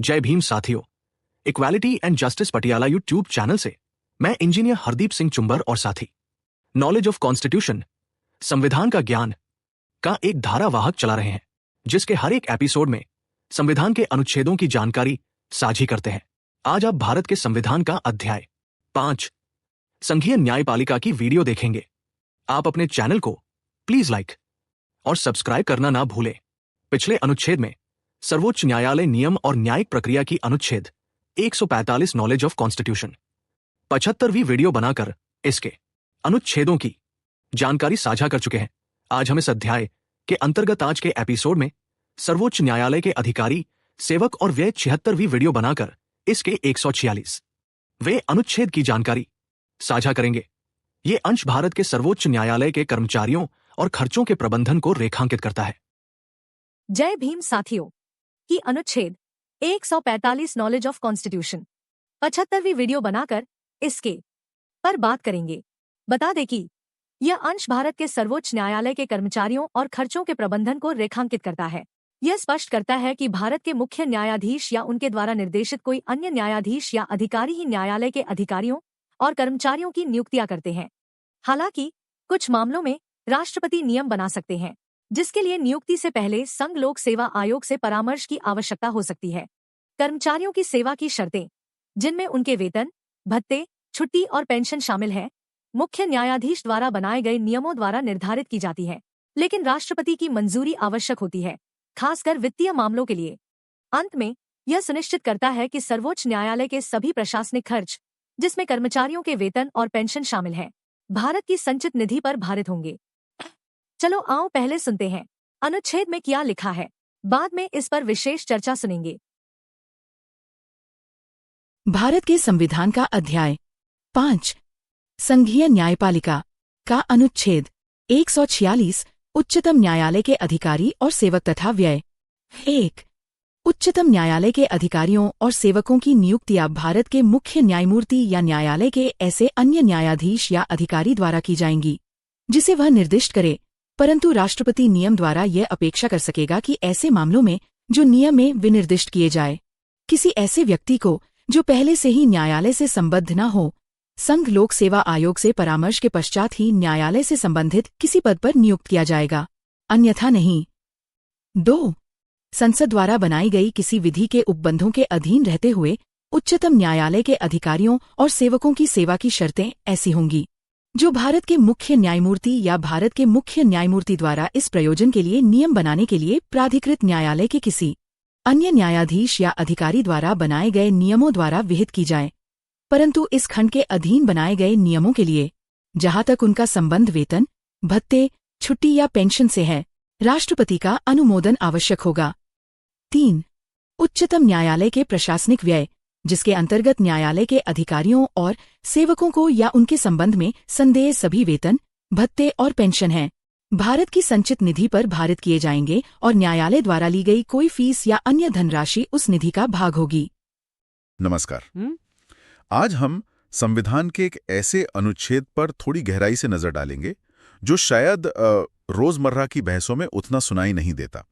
जय भीम साथियों, equality and justice Patiala YouTube channel से मैं इंजीनियर हरदीप सिंह चुंबर और साथी नॉलेज ऑफ कॉन्स्टिट्यूशन, संविधान का ज्ञान का एक धारावाहक चला रहे हैं, जिसके हर एक एपिसोड में संविधान के अनुच्छेदों की जानकारी साझी करते हैं। आज आप भारत के संविधान का अध्याय 5 संघीय न्यायपालिका की वीडियो देखेंगे। आप अपने चैनल को प्लीज लाइक और सब्सक्राइब करना ना भूलें। पिछले अनुच्छेद में सर्वोच्च न्यायालय नियम और न्यायिक प्रक्रिया की अनुच्छेद 145 नॉलेज ऑफ कॉन्स्टिट्यूशन 75वीं वीडियो बनाकर इसके अनुच्छेदों की जानकारी साझा कर चुके हैं। आज हम इस अध्याय के अंतर्गत आज के एपिसोड में सर्वोच्च न्यायालय के अधिकारी, सेवक और व्यय 76वीं वीडियो बनाकर इसके 146 वे अनुच्छेद की जानकारी साझा करेंगे। ये अंश भारत के सर्वोच्च न्यायालय के कर्मचारियों और खर्चों के प्रबंधन को रेखांकित करता है। जय भीम साथियों की अनुच्छेद 145 नॉलेज ऑफ कॉन्स्टिट्यूशन 75वीं वीडियो बनाकर इसके पर बात करेंगे। बता दें कि यह अंश भारत के सर्वोच्च न्यायालय के कर्मचारियों और खर्चों के प्रबंधन को रेखांकित करता है। यह स्पष्ट करता है कि भारत के मुख्य न्यायाधीश या उनके द्वारा निर्देशित कोई अन्य न्यायाधीश या अधिकारी ही न्यायालय के अधिकारियों और कर्मचारियों की नियुक्तियां करते हैं। हालांकि कुछ मामलों में राष्ट्रपति नियम बना सकते हैं, जिसके लिए नियुक्ति से पहले संघ लोक सेवा आयोग से परामर्श की आवश्यकता हो सकती है। कर्मचारियों की सेवा की शर्तें, जिनमें उनके वेतन, भत्ते, छुट्टी और पेंशन शामिल है, मुख्य न्यायाधीश द्वारा बनाए गए नियमों द्वारा निर्धारित की जाती है, लेकिन राष्ट्रपति की मंजूरी आवश्यक होती है, खासकर वित्तीय मामलों के लिए। अंत में यह सुनिश्चित करता है कि सर्वोच्च न्यायालय के सभी प्रशासनिक खर्च, जिसमें कर्मचारियों के वेतन और पेंशन शामिल है, भारत की संचित निधि पर भारित होंगे। चलो आओ पहले सुनते हैं अनुच्छेद में क्या लिखा है, बाद में इस पर विशेष चर्चा सुनेंगे। भारत के संविधान का अध्याय 5 संघीय न्यायपालिका का अनुच्छेद 146 उच्चतम न्यायालय के अधिकारी और सेवक तथा व्यय। 1 उच्चतम न्यायालय के अधिकारियों और सेवकों की नियुक्तियां भारत के मुख्य न्यायमूर्ति या न्यायालय के ऐसे अन्य न्यायाधीश या अधिकारी द्वारा की जाएंगी जिसे वह निर्दिष्ट करे, परंतु राष्ट्रपति नियम द्वारा यह अपेक्षा कर सकेगा कि ऐसे मामलों में जो नियम में विनिर्दिष्ट किए जाए, किसी ऐसे व्यक्ति को जो पहले से ही न्यायालय से संबद्ध न हो, संघ लोक सेवा आयोग से परामर्श के पश्चात ही न्यायालय से संबंधित किसी पद पर नियुक्त किया जाएगा, अन्यथा नहीं। 2 संसद द्वारा बनाई गई किसी विधि के उपबंधों के अधीन रहते हुए उच्चतम न्यायालय के अधिकारियों और सेवकों की सेवा की शर्तें ऐसी होंगी जो भारत के मुख्य न्यायमूर्ति या भारत के मुख्य न्यायमूर्ति द्वारा इस प्रयोजन के लिए नियम बनाने के लिए प्राधिकृत न्यायालय के किसी अन्य न्यायाधीश या अधिकारी द्वारा बनाए गए नियमों द्वारा विहित की जाए, परंतु इस खंड के अधीन बनाए गए नियमों के लिए, जहां तक उनका संबंध वेतन, भत्ते, छुट्टी या पेंशन से है, राष्ट्रपति का अनुमोदन आवश्यक होगा। 3 उच्चतम न्यायालय के प्रशासनिक व्यय, जिसके अंतर्गत न्यायालय के अधिकारियों और सेवकों को या उनके संबंध में संदेह सभी वेतन, भत्ते और पेंशन हैं, भारत की संचित निधि पर भारित किए जाएंगे और न्यायालय द्वारा ली गई कोई फीस या अन्य धनराशि उस निधि का भाग होगी। नमस्कार। आज हम संविधान के एक ऐसे अनुच्छेद पर थोड़ी गहराई से नजर डालेंगे जो शायद रोजमर्रा की बहसों में उतना सुनाई नहीं देता,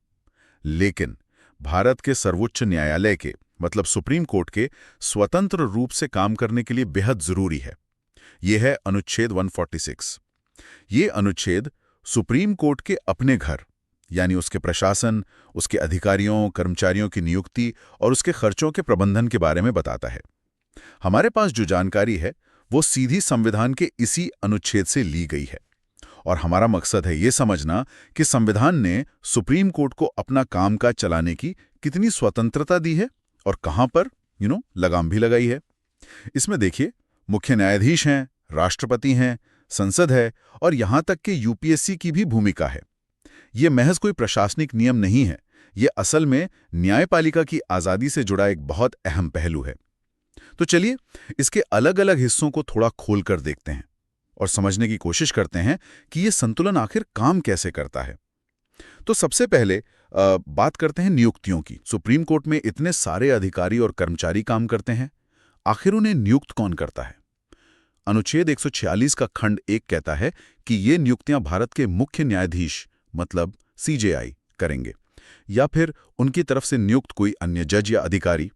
लेकिन भारत के सर्वोच्च न्यायालय के मतलब सुप्रीम कोर्ट के स्वतंत्र रूप से काम करने के लिए बेहद जरूरी है। यह है अनुच्छेद 146। ये अनुच्छेद सुप्रीम कोर्ट के अपने घर यानी उसके प्रशासन, उसके अधिकारियों, कर्मचारियों की नियुक्ति और उसके खर्चों के प्रबंधन के बारे में बताता है। हमारे पास जो जानकारी है वो सीधी संविधान के इसी अनुच्छेद से ली गई है, और हमारा मकसद है ये समझना कि संविधान ने सुप्रीम कोर्ट को अपना कामकाज चलाने की कितनी स्वतंत्रता दी है और कहां पर लगाम भी लगाई है। इसमें देखिए, मुख्य न्यायाधीश हैं, राष्ट्रपति हैं, संसद है और यहां तक कि यूपीएससी की भी भूमिका है। ये महज कोई प्रशासनिक नियम नहीं है, ये असल में न्यायपालिका की आजादी से जुड़ा एक बहुत अहम पहलू है। तो चलिए इसके अलग अलग हिस्सों को थोड़ा खोलकर देखते हैं और समझने की कोशिश करते हैं कि ये संतुलन आखिर काम कैसे करता है। तो सबसे पहले बात करते हैं नियुक्तियों की। सुप्रीम कोर्ट में इतने सारे अधिकारी और कर्मचारी काम करते हैं, आखिर उन्हें नियुक्त कौन करता है? अनुच्छेद 146 का खंड 1 कहता है कि ये नियुक्तियां भारत के मुख्य न्यायाधीश मतलब CJI करेंगे, या फिर उनकी तरफ से नियुक्त कोई अन्य जज या अधिकारी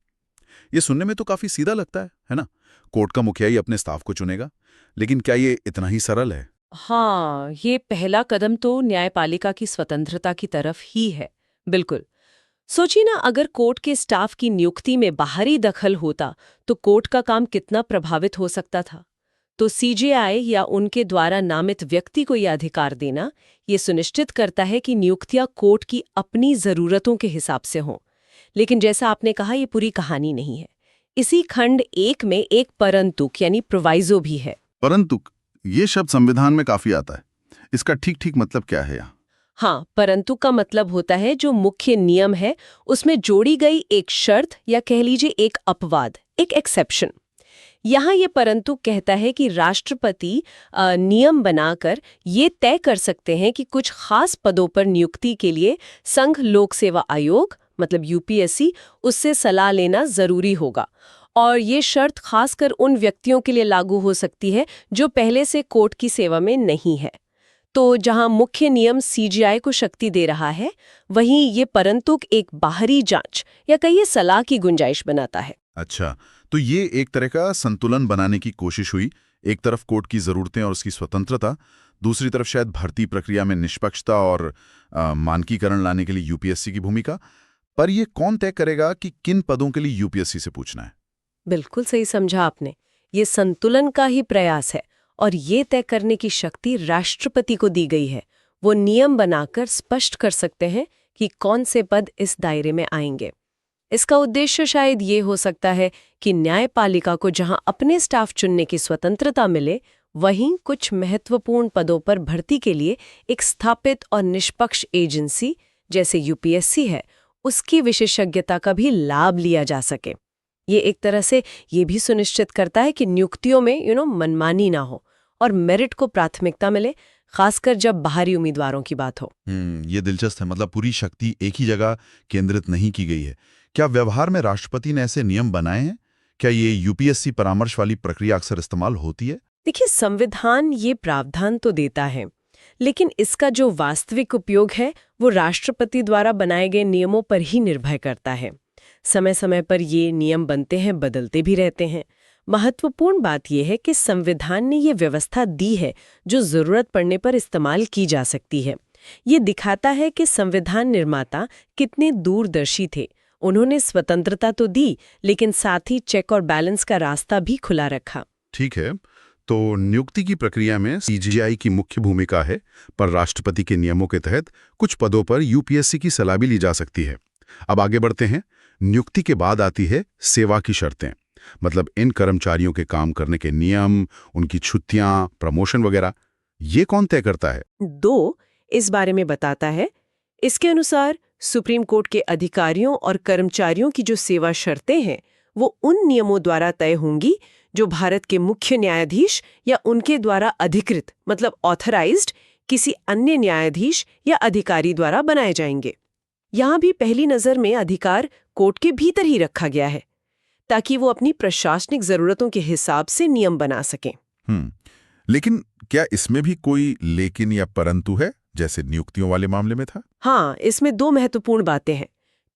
ये सुनने में तो काफी सीधा लगता है ना? कोर्ट का मुखिया ही अपने स्टाफ को चुनेगा। लेकिन क्या ये इतना ही सरल है? हाँ, ये पहला कदम तो न्यायपालिका की स्वतंत्रता की तरफ ही है। बिल्कुल। सोचिए ना, अगर कोर्ट के स्टाफ की नियुक्ति में बाहरी दखल होता तो कोर्ट का काम कितना प्रभावित हो सकता था। तो सीजेआई या उनके द्वारा नामित व्यक्ति को यह अधिकार देना ये सुनिश्चित करता है कि नियुक्तियां कोर्ट की अपनी जरूरतों के हिसाब से हों। लेकिन जैसा आपने कहा, ये पूरी कहानी नहीं है। इसी खंड 1 में एक परंतुक यानी प्रोवाइजो भी है। परंतु ये शब्द संविधान में काफी आता है। इसका ठीक ठीक मतलब क्या है यहाँ? हाँ, परंतु का मतलब होता है जो मुख्य नियम है उसमें जोड़ी गई एक शर्त या कह लीजिए एक अपवाद, एक एक्सेप्शन। यहाँ ये परंतु कहता है कि राष्ट्रपति नियम बनाकर ये तय कर सकते हैं कि कुछ खास पदों पर नियुक्ति के लिए संघ लोक सेवा आयोग मतलब यूपीएससी उससे सलाह लेना जरूरी होगा। और ये शर्त खासकर उन व्यक्तियों के लिए लागू हो सकती है जो पहले से कोर्ट की सेवा में नहीं है। तो जहां मुख्य नियम सीजीआई को शक्ति दे रहा है, वहीं ये परंतुक एक बाहरी जांच या कहिए सलाह की गुंजाइश बनाता है। अच्छा, तो ये एक तरह का संतुलन बनाने की कोशिश हुई। एक तरफ कोर्ट की जरूरतें और उसकी स्वतंत्रता, दूसरी तरफ शायद भर्ती प्रक्रिया में निष्पक्षता और मानकीकरण लाने के लिए यूपीएससी की भूमिका। पर ये कौन तय करेगा कि किन पदों के लिए यूपीएससी से पूछना है? बिल्कुल सही समझा आपने। ये संतुलन का ही प्रयास है और ये तय करने की शक्ति राष्ट्रपति को दी गई है। वो नियम बनाकर स्पष्ट कर सकते हैं कि कौन से पद इस दायरे में आएंगे। इसका उद्देश्य शायद ये हो सकता है कि न्यायपालिका को जहां अपने स्टाफ चुनने की स्वतंत्रता मिले, वहीं कुछ महत्वपूर्ण पदों पर भर्ती के लिए एक स्थापित और निष्पक्ष एजेंसी जैसे यूपीएससी है, उसकी विशेषज्ञता का भी लाभ लिया जा सके। ये एक तरह से ये भी सुनिश्चित करता है कि नियुक्तियों में मनमानी ना हो और मेरिट को प्राथमिकता मिले, खासकर जब बाहरी उम्मीदवारों की बात हो। ये दिलचस्प है। मतलब पूरी शक्ति एक ही जगह केंद्रित नहीं की गई है। क्या व्यवहार में राष्ट्रपति ने ऐसे नियम बनाए हैं? क्या ये यूपीएससी परामर्श वाली प्रक्रिया अक्सर इस्तेमाल होती है? देखिए, संविधान ये प्रावधान तो देता है, लेकिन इसका जो वास्तविक उपयोग है वो राष्ट्रपति द्वारा बनाए गए नियमों पर ही निर्भर करता है। समय समय पर ये नियम बनते हैं, बदलते भी रहते हैं। महत्वपूर्ण बात यह है कि संविधान ने ये व्यवस्था दी है जो जरूरत पड़ने पर इस्तेमाल की जा सकती है। ये दिखाता है कि संविधान निर्माता कितने दूरदर्शी थे। उन्होंने स्वतंत्रता तो दी, लेकिन साथ ही चेक और बैलेंस का रास्ता भी खुला रखा। ठीक है, तो नियुक्ति की प्रक्रिया में सीजीआई की मुख्य भूमिका है, पर राष्ट्रपति के नियमों के तहत कुछ पदों पर यूपीएससी की सलाह भी ली जा सकती है। अब आगे बढ़ते हैं। नियुक्ति के बाद आती है सेवा की शर्तें। मतलब इन कर्मचारियों के काम करने के नियम, उनकी छुट्टियां, प्रमोशन वगैरह, ये कौन तय करता है? 2 इस बारे में बताता है। इसके अनुसार सुप्रीम कोर्ट के अधिकारियों और कर्मचारियों की जो सेवा शर्तें हैं वो उन नियमों द्वारा तय होंगी जो भारत के मुख्य न्यायाधीश या उनके द्वारा अधिकृत मतलब ऑथराइज्ड किसी अन्य न्यायाधीश या अधिकारी द्वारा बनाए जाएंगे। यहाँ भी पहली नजर में अधिकार कोर्ट के भीतर ही रखा गया है ताकि वो अपनी प्रशासनिक जरूरतों के हिसाब से नियम बना सकें। लेकिन क्या इसमें भी कोई लेकिन या परंतु है, जैसे नियुक्तियों वाले मामले में था? हाँ, इसमें 2 महत्वपूर्ण बातें हैं।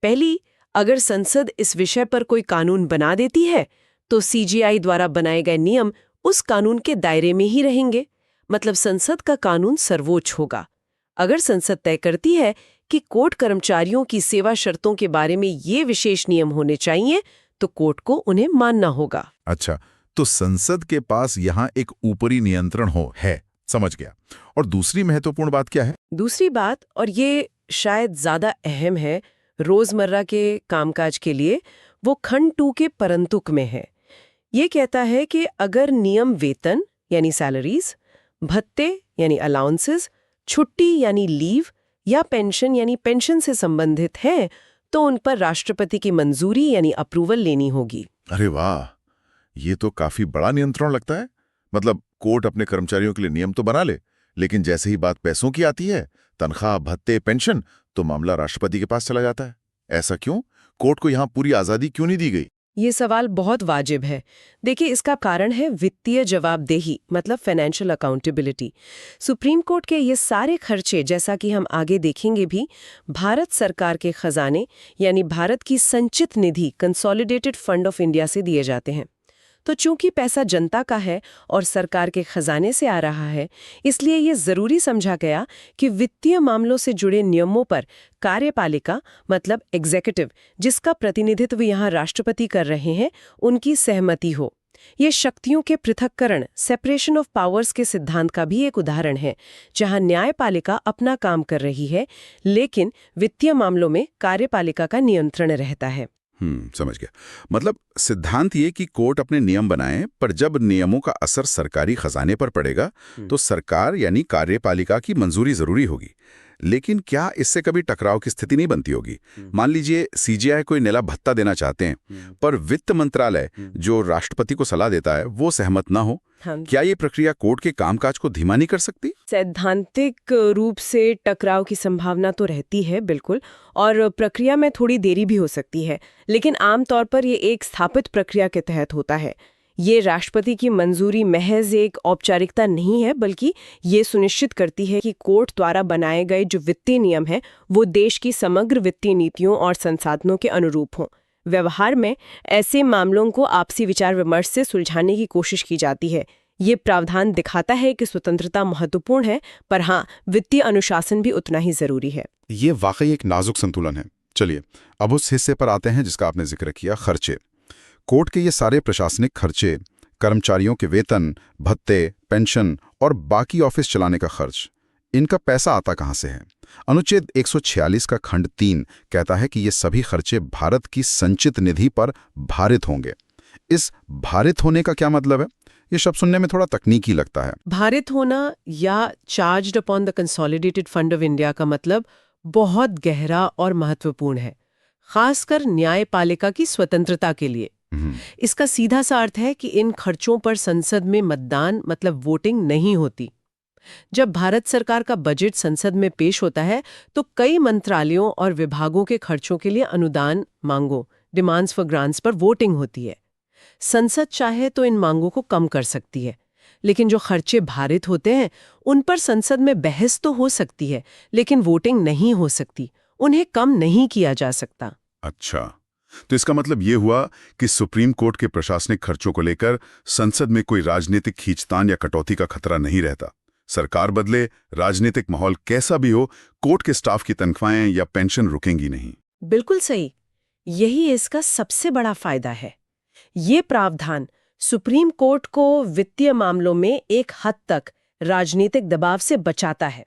पहली, अगर संसद इस विषय पर कोई कानून बना देती है तो सीजीआई द्वारा बनाए गए नियम उस कानून के दायरे में ही रहेंगे। मतलब संसद का कानून सर्वोच्च होगा। अगर संसद तय करती है कि कोर्ट कर्मचारियों की सेवा शर्तों के बारे में ये विशेष नियम होने चाहिए, तो कोर्ट को उन्हें मानना होगा। अच्छा, तो संसद के पास यहाँ एक ऊपरी नियंत्रण है। समझ गया। और दूसरी महत्वपूर्ण बात क्या है? दूसरी बात, और ये शायद ज्यादा अहम है रोजमर्रा के कामकाज के लिए, वो खंड 2 के परंतुक में है। ये कहता है कि अगर नियम वेतन यानी सैलरीज, भत्ते यानी अलाउंसेस, छुट्टी यानी लीव या पेंशन यानी पेंशन से संबंधित है तो उन पर राष्ट्रपति की मंजूरी यानी अप्रूवल लेनी होगी। अरे वाह, ये तो काफी बड़ा नियंत्रण लगता है। मतलब कोर्ट अपने कर्मचारियों के लिए नियम तो बना ले, लेकिन जैसे ही बात पैसों की आती है, तनख्वाह, भत्ते, पेंशन, तो मामला राष्ट्रपति के पास चला जाता है। ऐसा क्यों? कोर्ट को यहाँ पूरी आजादी क्यों नहीं दी गई? ये सवाल बहुत वाजिब है। देखिए, इसका कारण है वित्तीय जवाबदेही, मतलब फाइनेंशियल अकाउंटेबिलिटी। सुप्रीम कोर्ट के ये सारे खर्चे, जैसा कि हम आगे देखेंगे भी, भारत सरकार के खजाने यानी भारत की संचित निधि कंसोलिडेटेड फंड ऑफ इंडिया से दिए जाते हैं। तो चूंकि पैसा जनता का है और सरकार के खजाने से आ रहा है, इसलिए ये जरूरी समझा गया कि वित्तीय मामलों से जुड़े नियमों पर कार्यपालिका, मतलब एग्जीक्यूटिव, जिसका प्रतिनिधित्व यहाँ राष्ट्रपति कर रहे हैं, उनकी सहमति हो। ये शक्तियों के पृथक्करण, सेपरेशन ऑफ पावर्स के सिद्धांत का भी एक उदाहरण है, जहां न्यायपालिका अपना काम कर रही है, लेकिन वित्तीय मामलों में कार्यपालिका का नियंत्रण रहता है। समझ गया। मतलब सिद्धांत ये कि कोर्ट अपने नियम बनाए, पर जब नियमों का असर सरकारी खजाने पर पड़ेगा तो सरकार यानी कार्यपालिका की मंजूरी जरूरी होगी। लेकिन क्या इससे कभी टकराव की स्थिति नहीं बनती होगी? मान लीजिए सीजीआई कोई नीला भत्ता देना चाहते हैं, पर वित्त मंत्रालय जो राष्ट्रपति को सलाह देता है वो सहमत ना हो। क्या ये प्रक्रिया कोर्ट के कामकाज को धीमा नहीं कर सकती? सैद्धांतिक रूप से टकराव की संभावना तो रहती है, बिल्कुल, और प्रक्रिया में थोड़ी देरी भी हो सकती है, लेकिन आमतौर पर ये एक स्थापित प्रक्रिया के तहत होता है। ये राष्ट्रपति की मंजूरी महज एक औपचारिकता नहीं है, बल्कि ये सुनिश्चित करती है कि कोर्ट द्वारा बनाए गए जो वित्तीय नियम हैं, वो देश की समग्र वित्तीय नीतियों और संसाधनों के अनुरूप हों। व्यवहार में ऐसे मामलों को आपसी विचार विमर्श से सुलझाने की कोशिश की जाती है। ये प्रावधान दिखाता है कि स्वतंत्रता महत्वपूर्ण है, पर हाँ, वित्तीय अनुशासन भी उतना ही जरूरी है। ये वाकई एक नाजुक संतुलन है। चलिए अब उस हिस्से पर आते हैं जिसका आपने जिक्र किया, खर्चे। कोर्ट के ये सारे प्रशासनिक खर्चे, कर्मचारियों के वेतन, भत्ते, पेंशन और बाकी ऑफिस चलाने का खर्च, इनका पैसा आता कहां से है? अनुच्छेद 146 का खंड 3 कहता है कि ये सभी खर्चे भारत की संचित निधि पर भारित होंगे। इस भारित होने का क्या मतलब है? ये शब्द सुनने में थोड़ा तकनीकी लगता है। भारित होना या charged upon the consolidated fund of India का मतलब बहुत गहरा और महत्वपूर्ण है, खासकर न्यायपालिका की स्वतंत्रता के लिए। इसका सीधा सा अर्थ है कि इन खर्चों पर संसद में मतदान, मतलब वोटिंग, नहीं होती। जब भारत सरकार का बजट संसद में पेश होता है तो कई मंत्रालयों और विभागों के खर्चों के लिए अनुदान मांगों, डिमांड्स फॉर ग्रांट्स, पर वोटिंग होती है। संसद चाहे तो इन मांगों को कम कर सकती है, लेकिन जो खर्चे भारित होते हैं उन पर संसद में बहस तो हो सकती है, लेकिन वोटिंग नहीं हो सकती, उन्हें कम नहीं किया जा सकता। अच्छा, तो इसका मतलब ये हुआ कि सुप्रीम कोर्ट के प्रशासनिक खर्चों को लेकर संसद में कोई राजनीतिक खींचतान या कटौती का खतरा नहीं रहता। सरकार बदले, राजनीतिक माहौल कैसा भी हो, कोर्ट के स्टाफ की तनख्वाहें या पेंशन रुकेंगी नहीं। बिल्कुल सही, यही इसका सबसे बड़ा फायदा है। ये प्रावधान सुप्रीम कोर्ट को वित्तीय मामलों में एक हद तक राजनीतिक दबाव से बचाता है।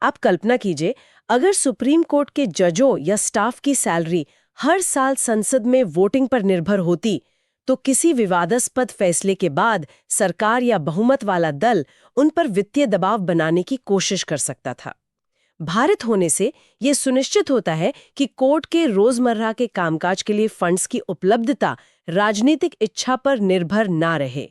आप कल्पना कीजिए, अगर सुप्रीम कोर्ट के जजों या स्टाफ की सैलरी हर साल संसद में वोटिंग पर निर्भर होती, तो किसी विवादास्पद फैसले के बाद सरकार या बहुमत वाला दल उन पर वित्तीय दबाव बनाने की कोशिश कर सकता था। भारित होने से यह सुनिश्चित होता है कि कोर्ट के रोजमर्रा के कामकाज के लिए फंड्स की उपलब्धता राजनीतिक इच्छा पर निर्भर ना रहे।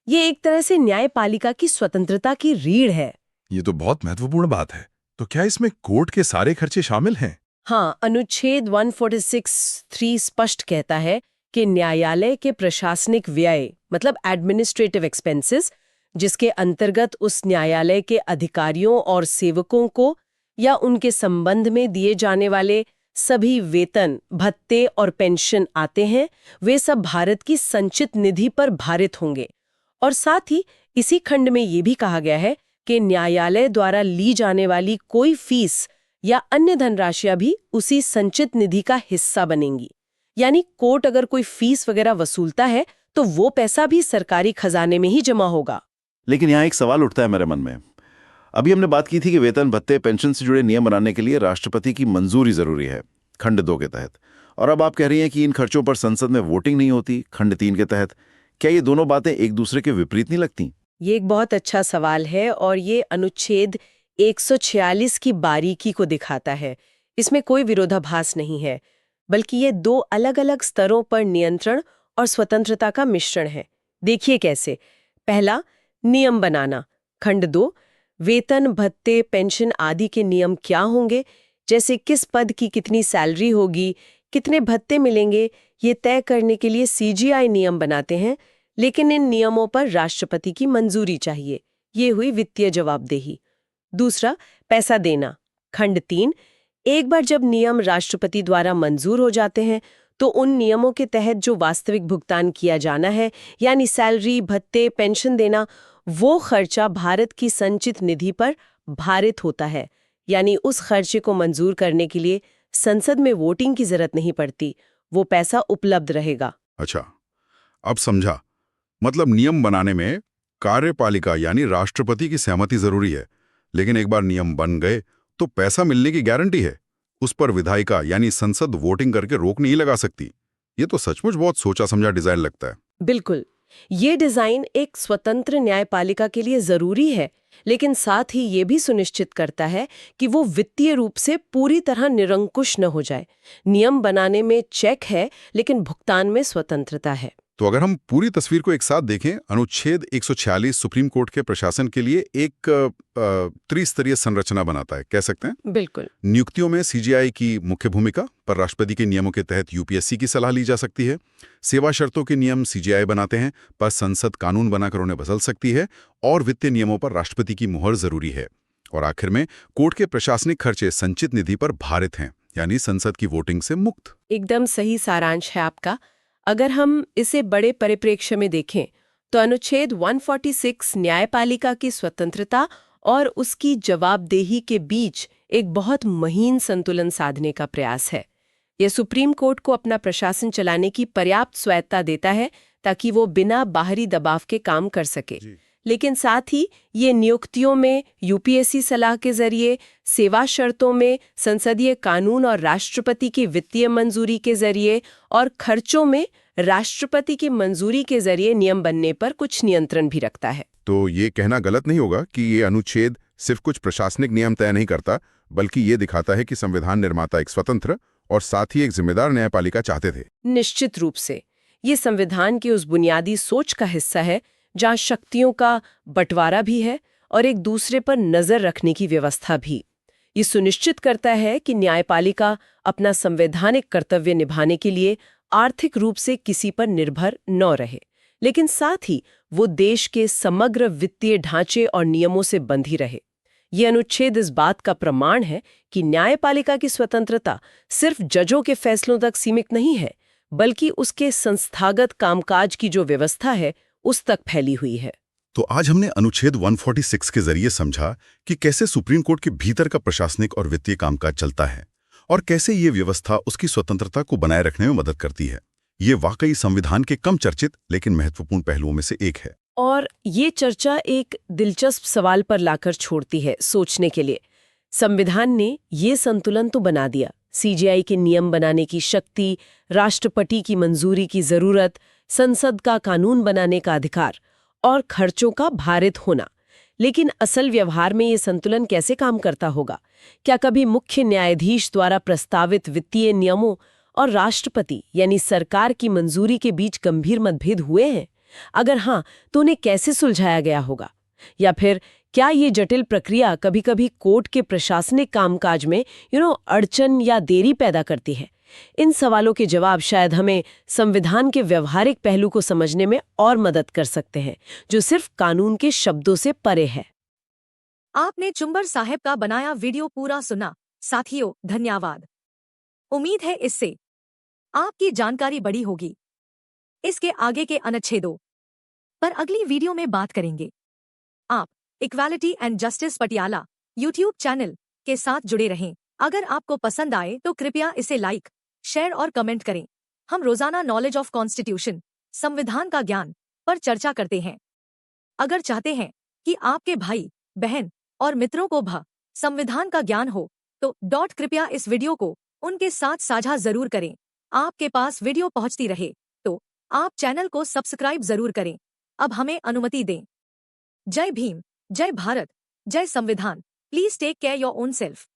ये एक तरह से न्यायपालिका की स्वतंत्रता की रीढ़ है। ये तो बहुत महत्वपूर्ण बात है। तो क्या इसमें कोर्ट के सारे खर्चे शामिल हैं? हाँ, अनुच्छेद 146(3) स्पष्ट कहता है कि न्यायालय के प्रशासनिक व्यय, मतलब एडमिनिस्ट्रेटिव एक्सपेंसेस, जिसके अंतर्गत उस न्यायालय के अधिकारियों और सेवकों को या उनके संबंध में दिए जाने वाले सभी वेतन, भत्ते और पेंशन आते हैं, वे सब भारत की संचित निधि पर भारित होंगे। और साथ ही इसी खंड में ये भी कहा गया है कि न्यायालय द्वारा ली जाने वाली कोई फीस या अन्य धनराशियां भी उसी संचित निधि का हिस्सा बनेंगी। यानी कोर्ट अगर कोई फीस वगैरह वसूलता है तो वो पैसा भी सरकारी खजाने में ही जमा होगा। लेकिन यहाँ एक सवाल उठता है मेरे मन में। अभी हमने बात की थी कि वेतन, भत्ते, पेंशन से जुड़े नियम बनाने के लिए राष्ट्रपति की मंजूरी जरूरी है, खंड 2 के तहत। और अब आप कह रही हैं कि इन खर्चों पर संसद में वोटिंग नहीं होती, खंड 3 के तहत। क्या ये दोनों बातें एक दूसरे के विपरीत नहीं लगती? ये एक बहुत अच्छा सवाल है और ये अनुच्छेद 146 की बारीकी को दिखाता है। इसमें कोई विरोधाभास नहीं है, बल्कि ये दो अलग अलग स्तरों पर नियंत्रण और स्वतंत्रता का मिश्रण है। देखिए कैसे। पहला, नियम बनाना, खंड 2, वेतन, भत्ते, पेंशन आदि के नियम क्या होंगे, जैसे किस पद की कितनी सैलरी होगी, कितने भत्ते मिलेंगे, ये तय करने के लिए सीजीआई नियम बनाते हैं, लेकिन इन नियमों पर राष्ट्रपति की मंजूरी चाहिए। ये हुई वित्तीय जवाबदेही। दूसरा, पैसा देना। खंड 3, एक बार जब नियम राष्ट्रपति द्वारा मंजूर हो जाते हैं तो उन नियमों के तहत जो वास्तविक भुगतान किया जाना है, यानी सैलरी, भत्ते, पेंशन देना, वो खर्चा भारत की संचित निधि पर भारित होता है। यानी उस खर्चे को मंजूर करने के लिए संसद में वोटिंग की जरूरत नहीं पड़ती, वो पैसा उपलब्ध रहेगा। अच्छा, अब समझा। मतलब नियम बनाने में कार्यपालिका यानी राष्ट्रपति की सहमति जरूरी है, लेकिन एक बार नियम बन गए तो पैसा मिलने की गारंटी है। उस पर विधायिका यानी संसद वोटिंग करके रोक नहीं लगा सकती। ये तो सचमुच बहुत सोचा समझा डिजाइन लगता है। बिल्कुल, ये डिजाइन एक स्वतंत्र न्यायपालिका के लिए जरूरी है, लेकिन साथ ही ये भी सुनिश्चित करता है कि वो वित्तीय रूप से पूरी तरह निरंकुश न हो जाए। नियम बनाने में चेक है, लेकिन भुगतान में स्वतंत्रता है। तो अगर हम पूरी तस्वीर को एक साथ देखें, अनुच्छेद 146 सुप्रीम कोर्ट के प्रशासन के लिए एक त्रिस्तरीय संरचना बनाता है, कह सकते हैं। बिल्कुल। नियुक्तियों में सीजीआई की मुख्य भूमिका, पर राष्ट्रपति के नियमों के तहत यूपीएससी की सलाह ली जा सकती है। सेवा शर्तों के नियम सीजीआई बनाते हैं, पर संसद कानून बनाकर उन्हें बदल सकती है। और वित्तीय नियमों पर राष्ट्रपति की मुहर जरूरी है। और आखिर में कोर्ट के प्रशासनिक खर्चे संचित निधि पर भारित हैं, यानी संसद की वोटिंग से मुक्त। एकदम सही सारांश है आपका। अगर हम इसे बड़े परिप्रेक्ष्य में देखें तो अनुच्छेद 146 न्यायपालिका की स्वतंत्रता और उसकी जवाबदेही के बीच एक बहुत महीन संतुलन साधने का प्रयास है। यह सुप्रीम कोर्ट को अपना प्रशासन चलाने की पर्याप्त स्वायत्ता देता है ताकि वो बिना बाहरी दबाव के काम कर सके, लेकिन साथ ही ये नियुक्तियों में यूपीएससी सलाह के जरिए, सेवा शर्तों में संसदीय कानून और राष्ट्रपति की वित्तीय मंजूरी के जरिए, और खर्चों में राष्ट्रपति की मंजूरी के जरिए नियम बनने पर कुछ नियंत्रण भी रखता है। तो ये कहना गलत नहीं होगा कि ये अनुच्छेद सिर्फ कुछ प्रशासनिक नियम तय नहीं करता, बल्कि ये दिखाता है कि संविधान निर्माता एक स्वतंत्र और साथ ही एक जिम्मेदार न्यायपालिका चाहते थे। निश्चित रूप से ये संविधान की उस बुनियादी सोच का हिस्सा है जहाँ शक्तियों का बंटवारा भी है और एक दूसरे पर नजर रखने की व्यवस्था भी। ये सुनिश्चित करता है कि न्यायपालिका अपना संवैधानिक कर्तव्य निभाने के लिए आर्थिक रूप से किसी पर निर्भर न रहे, लेकिन साथ ही वो देश के समग्र वित्तीय ढांचे और नियमों से बंधी रहे। ये अनुच्छेद इस बात का प्रमाण है कि न्यायपालिका की स्वतंत्रता सिर्फ जजों के फैसलों तक सीमित नहीं है, बल्कि उसके संस्थागत कामकाज की जो व्यवस्था है उस तक फैली हुई है। तो आज हमने अनुच्छेद 146 के जरिए समझा कि कैसे सुप्रीम कोर्ट के भीतर का प्रशासनिक और वित्तीय कामकाज चलता है और कैसे ये व्यवस्था उसकी स्वतंत्रता को बनाए रखने में मदद करती है। ये वाकई संविधान के कम चर्चित लेकिन महत्वपूर्ण पहलुओं में से एक है। और ये चर्चा एक दिलचस्प सवाल पर लाकर छोड़ती है सोचने के लिए। संविधान ने ये संतुलन तो बना दिया, सीजीआई के नियम बनाने की शक्ति, राष्ट्रपति की मंजूरी की जरूरत, संसद का कानून बनाने का अधिकार और खर्चों का भारित होना, लेकिन असल व्यवहार में ये संतुलन कैसे काम करता होगा? क्या कभी मुख्य न्यायाधीश द्वारा प्रस्तावित वित्तीय नियमों और राष्ट्रपति यानी सरकार की मंजूरी के बीच गंभीर मतभेद हुए हैं? अगर हाँ, तो उन्हें कैसे सुलझाया गया होगा? या फिर क्या ये जटिल प्रक्रिया कभी-कभी कोर्ट के प्रशासनिक कामकाज में अड़चन या देरी पैदा करती है? इन सवालों के जवाब शायद हमें संविधान के व्यवहारिक पहलू को समझने में और मदद कर सकते हैं, जो सिर्फ कानून के शब्दों से परे है। आपने चुंबर साहब का बनाया वीडियो पूरा सुना। साथियों, धन्यवाद। उम्मीद है इससे आपकी जानकारी बढ़ी होगी। इसके आगे के अनुच्छेदों पर अगली वीडियो में बात करेंगे। आप equality and justice Patiala YouTube channel के साथ जुड़े रहें। अगर आपको पसंद आए तो कृपया इसे लाइक, शेयर और कमेंट करें। हम रोजाना नॉलेज ऑफ कॉन्स्टिट्यूशन, संविधान का ज्ञान पर चर्चा करते हैं। अगर चाहते हैं कि आपके भाई, बहन और मित्रों को भी संविधान का ज्ञान हो तो कृपया इस वीडियो को उनके साथ साझा जरूर करें। आपके पास वीडियो पहुंचती रहे तो आप चैनल को सब्सक्राइब जरूर करें। अब हमें अनुमति दें। जय भीम, जय भारत, जय संविधान। Please take care your own self.